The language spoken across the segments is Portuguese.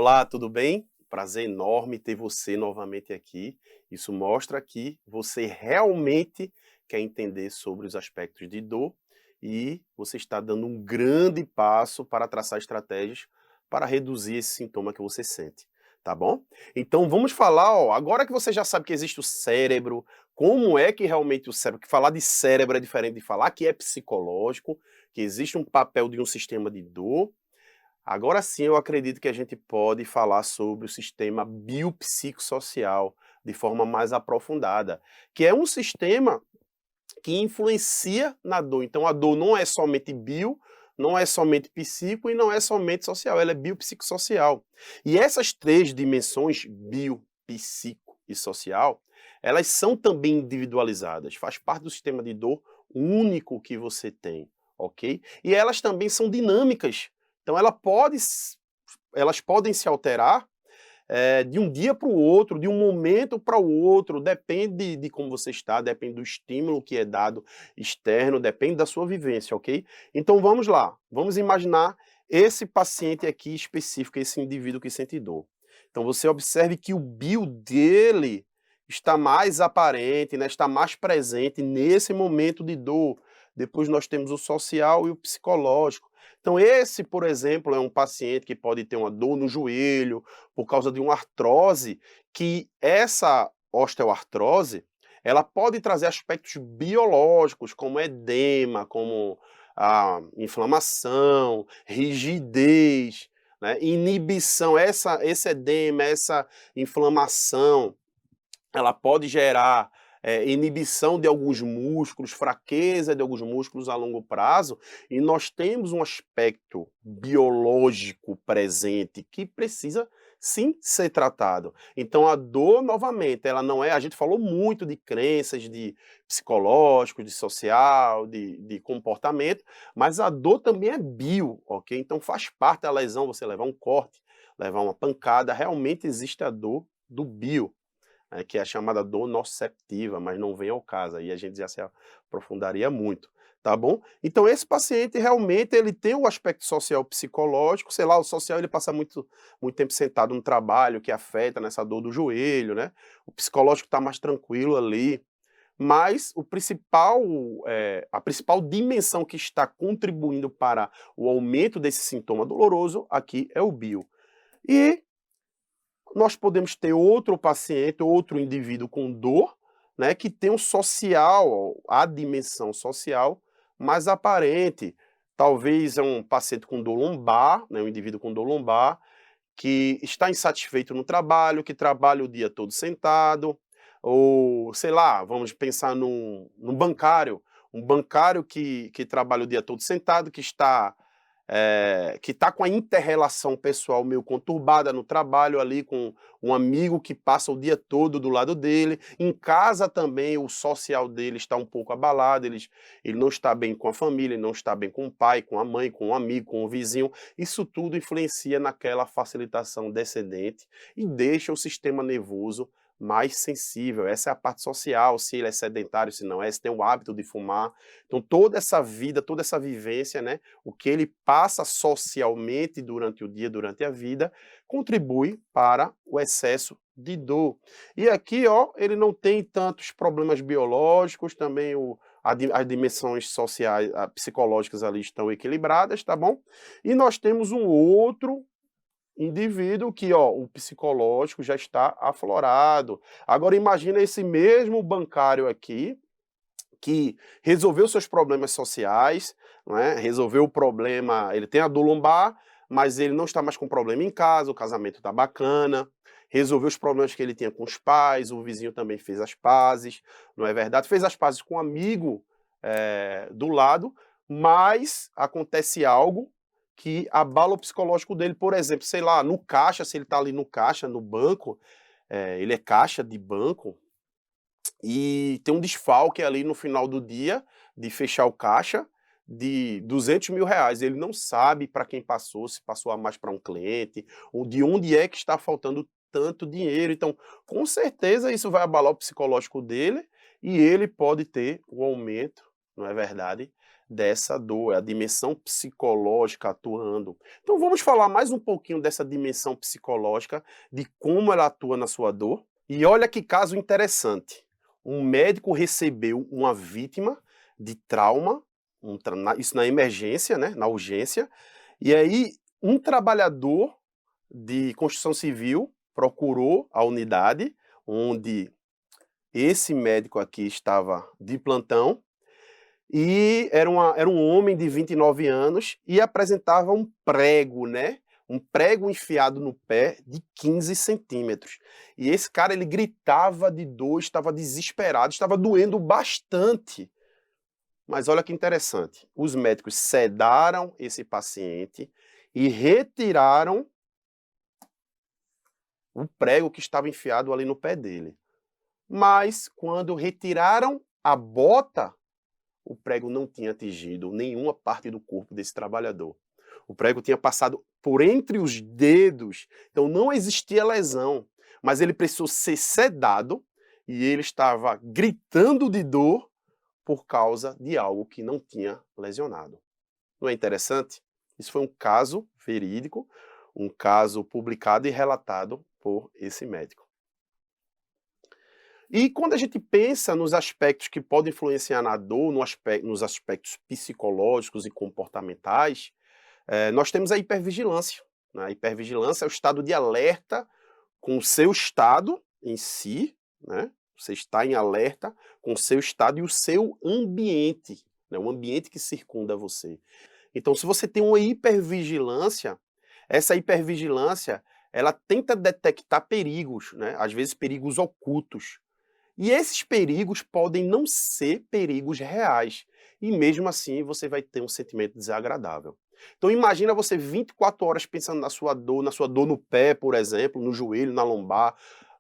Olá, tudo bem? Prazer enorme ter você novamente aqui. Isso mostra que você realmente quer entender sobre os aspectos de dor e você está dando um grande passo para traçar estratégias para reduzir esse sintoma que você sente, tá bom? Então vamos falar, ó, agora que você já sabe que existe o cérebro, como é que realmente o cérebro, que falar de cérebro é diferente de falar que é psicológico, que existe um papel de um sistema de dor. Agora sim, eu acredito que a gente pode falar sobre o sistema biopsicossocial de forma mais aprofundada, que é um sistema que influencia na dor. Então a dor não é somente bio, não é somente psico e não é somente social, ela é biopsicossocial. E essas três dimensões, bio, psico e social, elas são também individualizadas, faz parte do sistema de dor único que você tem, ok? E elas também são dinâmicas, então elas podem se alterar de um dia para o outro, de um momento para o outro, depende de como você está, depende do estímulo que é dado externo, depende da sua vivência, ok? Então vamos lá, vamos imaginar esse paciente aqui específico, esse indivíduo que sente dor. Então você observe que o bio dele está mais aparente, né, está mais presente nesse momento de dor. Depois nós temos o social e o psicológico. Então esse, por exemplo, é um paciente que pode ter uma dor no joelho, por causa de uma artrose, que essa osteoartrose, ela pode trazer aspectos biológicos, como edema, como a inflamação, rigidez, né, inibição, esse edema, essa inflamação, ela pode gerar inibição de alguns músculos, fraqueza de alguns músculos a longo prazo, e nós temos um aspecto biológico presente que precisa sim ser tratado. Então a dor, novamente, ela não é. A gente falou muito de crenças, de psicológico, de social, de comportamento, mas a dor também é bio, ok? Então faz parte da lesão, você levar um corte, levar uma pancada, realmente existe a dor do bio, que é a chamada dor nociceptiva, mas não vem ao caso, aí a gente já se aprofundaria muito, tá bom? Então esse paciente realmente ele tem o aspecto social psicológico, sei lá, o social ele passa muito tempo sentado no trabalho, que afeta nessa dor do joelho, né? O psicológico está mais tranquilo ali, mas a principal dimensão que está contribuindo para o aumento desse sintoma doloroso aqui é o bio. E nós podemos ter outro paciente, outro indivíduo com dor, né, que tem um social, a dimensão social mais aparente. Talvez é um paciente com dor lombar, né, um indivíduo com dor lombar, que está insatisfeito no trabalho, que trabalha o dia todo sentado, ou sei lá, vamos pensar num bancário, um bancário que trabalha o dia todo sentado, que está com a inter-relação pessoal meio conturbada no trabalho ali, com um amigo que passa o dia todo do lado dele. Em casa também o social dele está um pouco abalado, ele não está bem com a família, ele não está bem com o pai, com a mãe, com o amigo, com o vizinho. Isso tudo influencia naquela facilitação descendente e deixa o sistema nervoso mais sensível. Essa é a parte social, se ele é sedentário, se não é, se tem o hábito de fumar. Então toda essa vida, toda essa vivência, né, o que ele passa socialmente durante o dia, durante a vida, contribui para o excesso de dor. E aqui, ó, ele não tem tantos problemas biológicos, também as dimensões sociais, psicológicas ali estão equilibradas, tá bom? E nós temos um outro indivíduo que, ó, o psicológico já está aflorado. Agora imagina esse mesmo bancário aqui, que resolveu seus problemas sociais, não é? Resolveu o problema, ele tem a dor lombar, mas ele não está mais com problema em casa, o casamento está bacana, resolveu os problemas que ele tinha com os pais, o vizinho também fez as pazes, não é verdade? Fez as pazes com um amigo do lado, mas acontece algo que abala o psicológico dele, por exemplo, sei lá, no caixa, se ele está ali no caixa, no banco, ele é caixa de banco, e tem um desfalque ali no final do dia, de fechar o caixa, de R$ 200.000. Ele não sabe para quem passou, se passou a mais para um cliente, ou de onde é que está faltando tanto dinheiro. Então, com certeza isso vai abalar o psicológico dele, e ele pode ter um aumento, não é verdade, dessa dor, é a dimensão psicológica atuando. Então vamos falar mais um pouquinho dessa dimensão psicológica, de como ela atua na sua dor. E olha que caso interessante. Um médico recebeu uma vítima de trauma, isso na emergência, né, na urgência, e aí um trabalhador de construção civil procurou a unidade onde esse médico aqui estava de plantão, e era um homem de 29 anos e apresentava um prego, né, um prego enfiado no pé de 15 centímetros. E esse cara, ele gritava de dor, estava desesperado, estava doendo bastante. Mas olha que interessante, os médicos sedaram esse paciente e retiraram o prego que estava enfiado ali no pé dele. Mas quando retiraram a bota, o prego não tinha atingido nenhuma parte do corpo desse trabalhador. O prego tinha passado por entre os dedos, então não existia lesão, mas ele precisou ser sedado e ele estava gritando de dor por causa de algo que não tinha lesionado. Não é interessante? Isso foi um caso verídico, um caso publicado e relatado por esse médico. E quando a gente pensa nos aspectos que podem influenciar na dor, nos aspectos psicológicos e comportamentais, nós temos a hipervigilância, né? A hipervigilância é o estado de alerta com o seu estado em si, né? Você está em alerta com o seu estado e o seu ambiente, né? O ambiente que circunda você. Então, se você tem uma hipervigilância, essa hipervigilância, ela tenta detectar perigos, né? Às vezes perigos ocultos. E esses perigos podem não ser perigos reais, e mesmo assim você vai ter um sentimento desagradável. Então imagina você 24 horas pensando na sua dor no pé, por exemplo, no joelho, na lombar,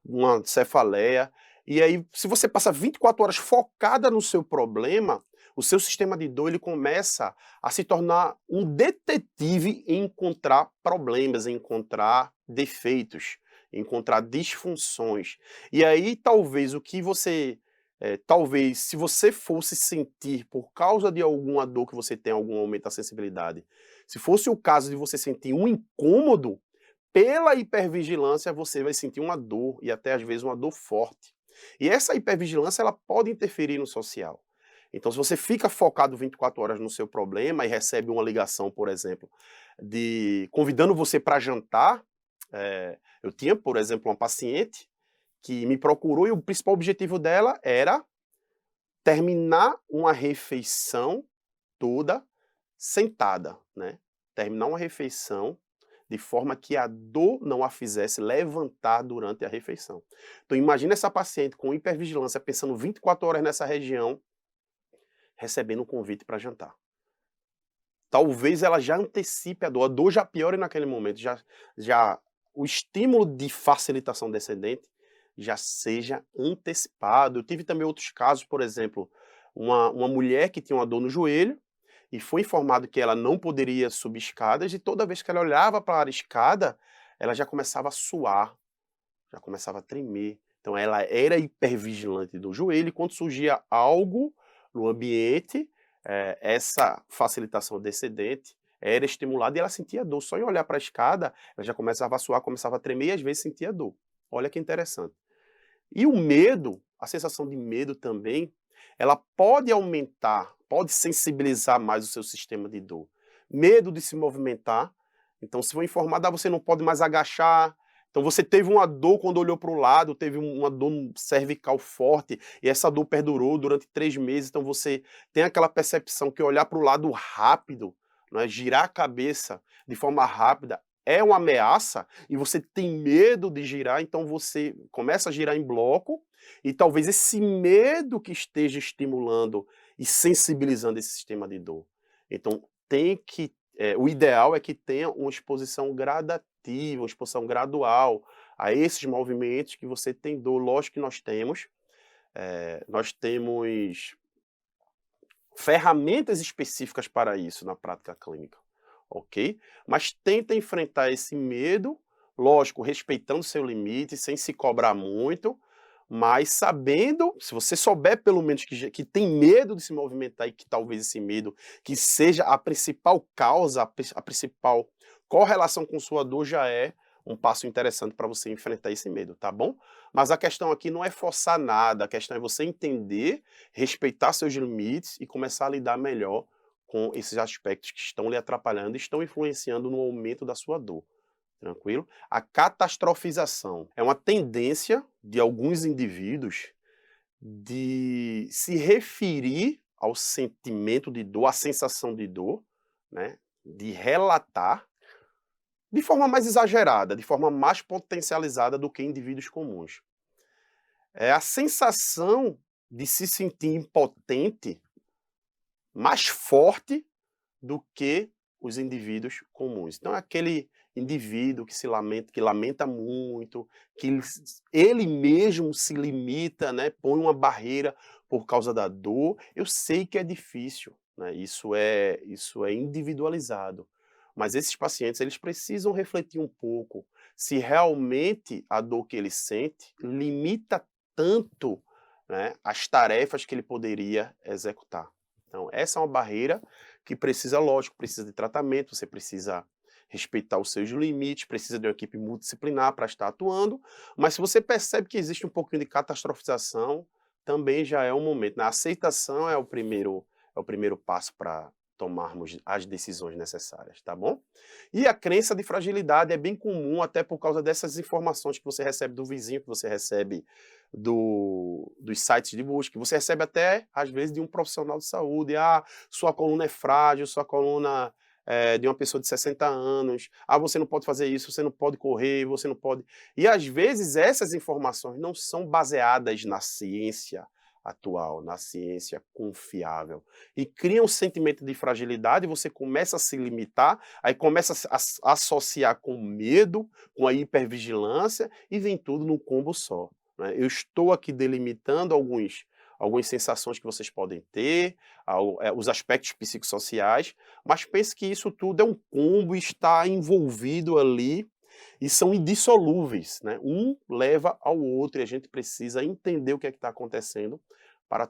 uma cefaleia, e aí se você passa 24 horas focada no seu problema, o seu sistema de dor ele começa a se tornar um detetive em encontrar problemas, em encontrar defeitos, encontrar disfunções. E aí talvez o que você, talvez se você fosse sentir por causa de alguma dor que você tem, algum aumento da sensibilidade, se fosse o caso de você sentir um incômodo, pela hipervigilância você vai sentir uma dor e até às vezes uma dor forte. E essa hipervigilância ela pode interferir no social. Então se você fica focado 24 horas no seu problema e recebe uma ligação, por exemplo, de convidando você para jantar, eu tinha, por exemplo, uma paciente que me procurou e o principal objetivo dela era terminar uma refeição toda sentada, né? Terminar uma refeição de forma que a dor não a fizesse levantar durante a refeição. Então imagina essa paciente com hipervigilância pensando 24 horas nessa região, recebendo um convite para jantar. Talvez ela já antecipe a dor já piore naquele momento, já o estímulo de facilitação descendente já seja antecipado. Eu tive também outros casos, por exemplo, uma mulher que tinha uma dor no joelho e foi informado que ela não poderia subir escadas e toda vez que ela olhava para a escada, ela já começava a suar, já começava a tremer. Então ela era hipervigilante do joelho e quando surgia algo no ambiente, essa facilitação descendente era estimulada e ela sentia dor. Só em olhar para a escada, ela já começava a suar, começava a tremer e às vezes sentia dor. Olha que interessante. E o medo, a sensação de medo também, ela pode aumentar, pode sensibilizar mais o seu sistema de dor. Medo de se movimentar. Então, se for informado, você não pode mais agachar. Então, você teve uma dor quando olhou para o lado, teve uma dor cervical forte, e essa dor perdurou durante 3 meses. Então, você tem aquela percepção que olhar para o lado rápido, né, girar a cabeça de forma rápida, é uma ameaça e você tem medo de girar, então você começa a girar em bloco e talvez esse medo que esteja estimulando e sensibilizando esse sistema de dor. Então o ideal é que tenha uma exposição gradativa, uma exposição gradual a esses movimentos que você tem dor. Lógico que nós temos ferramentas específicas para isso na prática clínica, ok? Mas tenta enfrentar esse medo, lógico, respeitando seu limite, sem se cobrar muito, mas sabendo, se você souber pelo menos que tem medo de se movimentar e que talvez esse medo que seja a principal causa, a principal correlação com sua dor já é um passo interessante para você enfrentar esse medo, tá bom? Mas a questão aqui não é forçar nada, a questão é você entender, respeitar seus limites e começar a lidar melhor com esses aspectos que estão lhe atrapalhando e estão influenciando no aumento da sua dor. Tranquilo? A catastrofização é uma tendência de alguns indivíduos de se referir ao sentimento de dor, à sensação de dor, né, de relatar de forma mais exagerada, de forma mais potencializada do que indivíduos comuns. É a sensação de se sentir impotente mais forte do que os indivíduos comuns. Então é aquele indivíduo que lamenta muito, que ele mesmo se limita, né, põe uma barreira por causa da dor. Eu sei que é difícil, né, isso é individualizado, mas esses pacientes eles precisam refletir um pouco se realmente a dor que ele sente limita tanto, né, as tarefas que ele poderia executar. Então essa é uma barreira que precisa, lógico, precisa de tratamento, você precisa respeitar os seus limites, precisa de uma equipe multidisciplinar para estar atuando, mas se você percebe que existe um pouquinho de catastrofização, também já é um momento, né? A aceitação é o primeiro passo para tomarmos as decisões necessárias, tá bom? E a crença de fragilidade é bem comum até por causa dessas informações que você recebe do vizinho, que você recebe dos sites de busca, que você recebe até, às vezes, de um profissional de saúde. Ah, sua coluna é frágil, sua coluna é de uma pessoa de 60 anos. Ah, você não pode fazer isso, você não pode correr, você não pode... E, às vezes, essas informações não são baseadas na ciência atual, na ciência confiável. E cria um sentimento de fragilidade, você começa a se limitar, aí começa a associar com medo, com a hipervigilância, e vem tudo num combo só. Né? Eu estou aqui delimitando algumas sensações que vocês podem ter, os aspectos psicossociais, mas pense que isso tudo é um combo e está envolvido ali e são indissolúveis, né? Um leva ao outro e a gente precisa entender o que é que está acontecendo para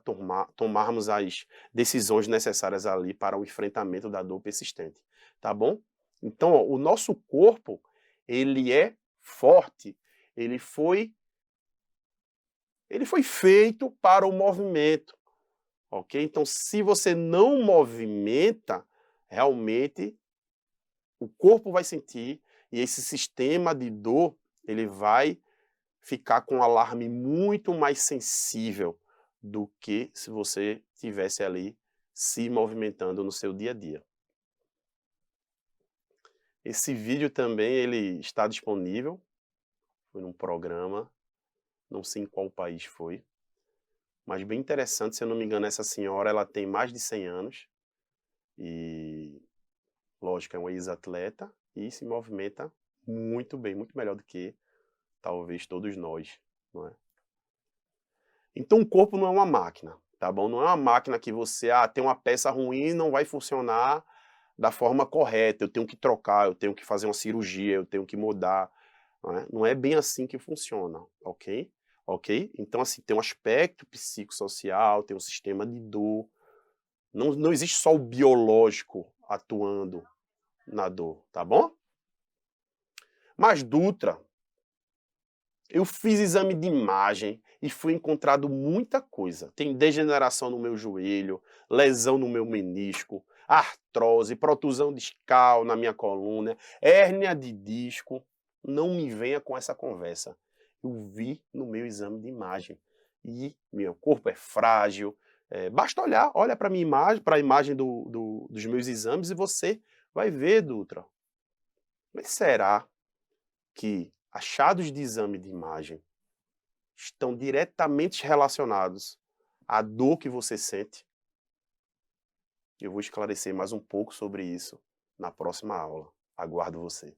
tomarmos as decisões necessárias ali para o enfrentamento da dor persistente, tá bom? Então, ó, o nosso corpo, ele é forte, ele foi feito para o movimento, ok? Então, se você não movimenta, realmente o corpo vai sentir e esse sistema de dor, ele vai ficar com um alarme muito mais sensível do que se você tivesse ali se movimentando no seu dia a dia. Esse vídeo também ele está disponível, foi num programa, não sei em qual país foi, mas bem interessante, se eu não me engano, essa senhora ela tem mais de 100 anos e, lógico, é uma ex-atleta e se movimenta muito bem, muito melhor do que talvez todos nós, não é? Então o corpo não é uma máquina, tá bom? Não é uma máquina que você, tem uma peça ruim e não vai funcionar da forma correta, eu tenho que trocar, eu tenho que fazer uma cirurgia, eu tenho que mudar, não é? Não é bem assim que funciona, ok? Ok? Então, assim, tem um aspecto psicossocial, tem um sistema de dor. Não existe só o biológico atuando na dor, tá bom? Mas, Dutra, eu fiz exame de imagem e fui encontrado muita coisa. Tem degeneração no meu joelho, lesão no meu menisco, artrose, protusão discal na minha coluna, hérnia de disco. Não me venha com essa conversa. Eu vi no meu exame de imagem e meu corpo é frágil. Basta olhar, olha para a minha imagem, para a imagem dos meus exames e você vai ver, Dutra. Mas será que achados de exame de imagem estão diretamente relacionados à dor que você sente? Eu vou esclarecer mais um pouco sobre isso na próxima aula. Aguardo você.